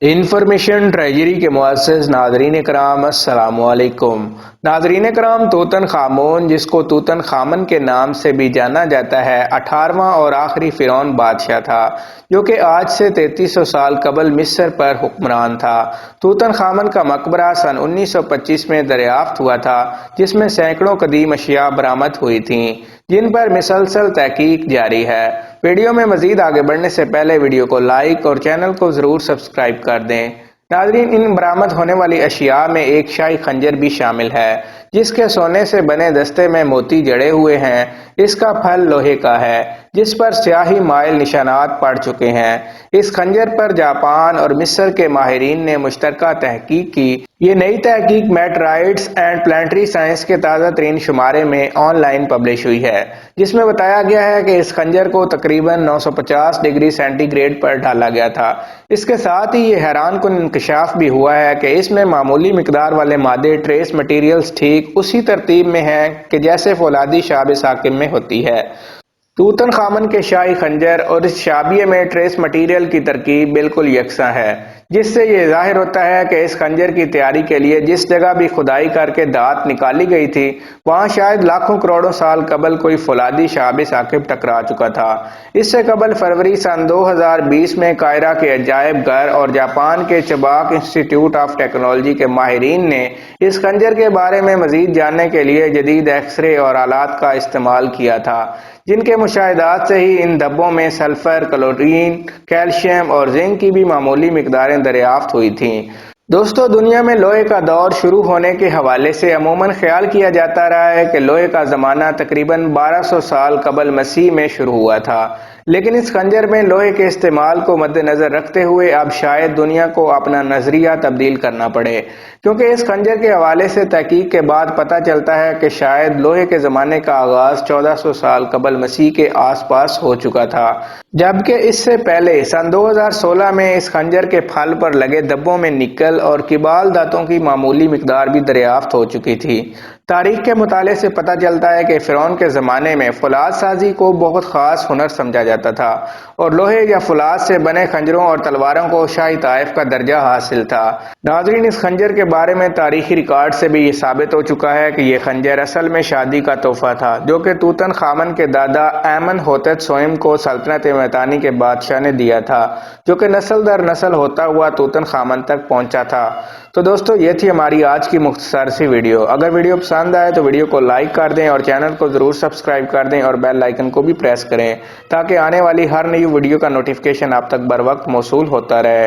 Information treasury کے معزز ناظرین کرام السلام علیکم۔ ناظرین کرام، توتن خامون، جس کو توتن خامن کے نام سے بھی جانا جاتا ہے، 18واں اور آخری فرعون بادشاہ تھا جو کہ آج سے 3300 سال قبل مصر پر حکمران تھا۔ توتن خامن کا مقبرہ سن 1925 میں دریافت ہوا تھا، جس میں سینکڑوں قدیم اشیاء برآمد ہوئی تھیں جن پر مسلسل تحقیق جاری ہے۔ ویڈیو میں مزید آگے بڑھنے سے پہلے ویڈیو کو لائک اور چینل کو ضرور سبسکرائب کر دیں۔ ناظرین، ان برآمد ہونے والی اشیاء میں ایک شاہی خنجر بھی شامل ہے جس کے سونے سے بنے دستے میں موتی جڑے ہوئے ہیں۔ اس کا پھل لوہے کا ہے جس پر سیاہی مائل نشانات پڑ چکے ہیں۔ اس خنجر پر جاپان اور مصر کے ماہرین نے مشترکہ تحقیق کی۔ یہ نئی تحقیق میٹرائٹس اینڈ پلانٹری سائنس کے تازہ ترین شمارے میں آن لائن پبلش ہوئی ہے، جس میں بتایا گیا ہے کہ اس خنجر کو تقریباً 950 ڈگری سینٹی گریڈ پر ڈھالا گیا تھا۔ اس کے ساتھ ہی یہ حیران کن انکشاف بھی ہوا ہے کہ اس میں معمولی مقدار والے مادے ٹریس مٹیریلز ٹھیک اسی ترتیب میں ہیں کہ جیسے فولادی شہاب ثاقب میں ہوتی ہے۔ توتن خامن کے شاہی خنجر اور اس شابیہ میں ٹریس مٹیریل کی ترکیب بالکل یکساں ہے، جس سے یہ ظاہر ہوتا ہے کہ اس خنجر کی تیاری کے لیے جس جگہ بھی کھدائی کر کے دھات نکالی گئی تھی وہاں شاید لاکھوں کروڑوں سال قبل کوئی فولادی شہاب ثاقب ٹکرا چکا تھا۔ اس سے قبل فروری سن 2020 میں قاہرہ کے عجائب گھر اور جاپان کے چباک انسٹی ٹیوٹ آف ٹیکنالوجی کے ماہرین نے اس خنجر کے بارے میں مزید جاننے کے لیے جدید ایکس رے اور آلات کا استعمال کیا تھا، جن کے مشاہدات سے ہی ان دھبوں میں سلفر، کلورین، کیلشیم اور زنک کی بھی معمولی مقداریں دریافت ہوئی تھیں۔ دوستو، دنیا میں لوہے کا دور شروع ہونے کے حوالے سے عموماً خیال کیا جاتا رہا ہے کہ لوہے کا زمانہ تقریباً 1200 سال قبل مسیح میں شروع ہوا تھا، لیکن اس خنجر میں لوہے کے استعمال کو مد نظر رکھتے ہوئے اب شاید دنیا کو اپنا نظریہ تبدیل کرنا پڑے، کیونکہ اس خنجر کے حوالے سے تحقیق کے بعد پتہ چلتا ہے کہ شاید لوہے کے زمانے کا آغاز 1400 سال قبل مسیح کے آس پاس ہو چکا تھا، جبکہ اس سے پہلے سن 2016 میں اس خنجر کے پھل پر لگے دھبوں میں نکل اور کبال دھاتوں کی معمولی مقدار بھی دریافت ہو چکی تھی۔ تاریخ کے مطالعے سے پتہ چلتا ہے کہ فرعون کے زمانے میں فولاد سازی کو بہت خاص ہنر سمجھا جاتا تھا اور لوہے یا فولاد سے بنے خنجروں اور تلواروں کو شاہی طائف کا درجہ حاصل تھا۔ ناظرین، اس خنجر کے بارے میں تاریخی ریکارڈ سے بھی یہ ثابت ہو چکا ہے کہ یہ خنجر اصل میں شادی کا تحفہ تھا جو کہ توتن خامن کے دادا ایمن ہوتت سوئم کو سلطنت میتانی کے بادشاہ نے دیا تھا، جو کہ نسل در نسل ہوتا ہوا توتن خامن تک پہنچا تھا۔ تو دوستو، یہ تھی ہماری آج کی مختصر سی ویڈیو۔ اگر ویڈیو پسند آئے تو ویڈیو کو لائک کر دیں اور چینل کو ضرور سبسکرائب کر دیں اور بیل آئیکن کو بھی پریس کریں تاکہ آنے والی ہر نئی ویڈیو کا نوٹیفیکیشن آپ تک بر وقت موصول ہوتا رہے۔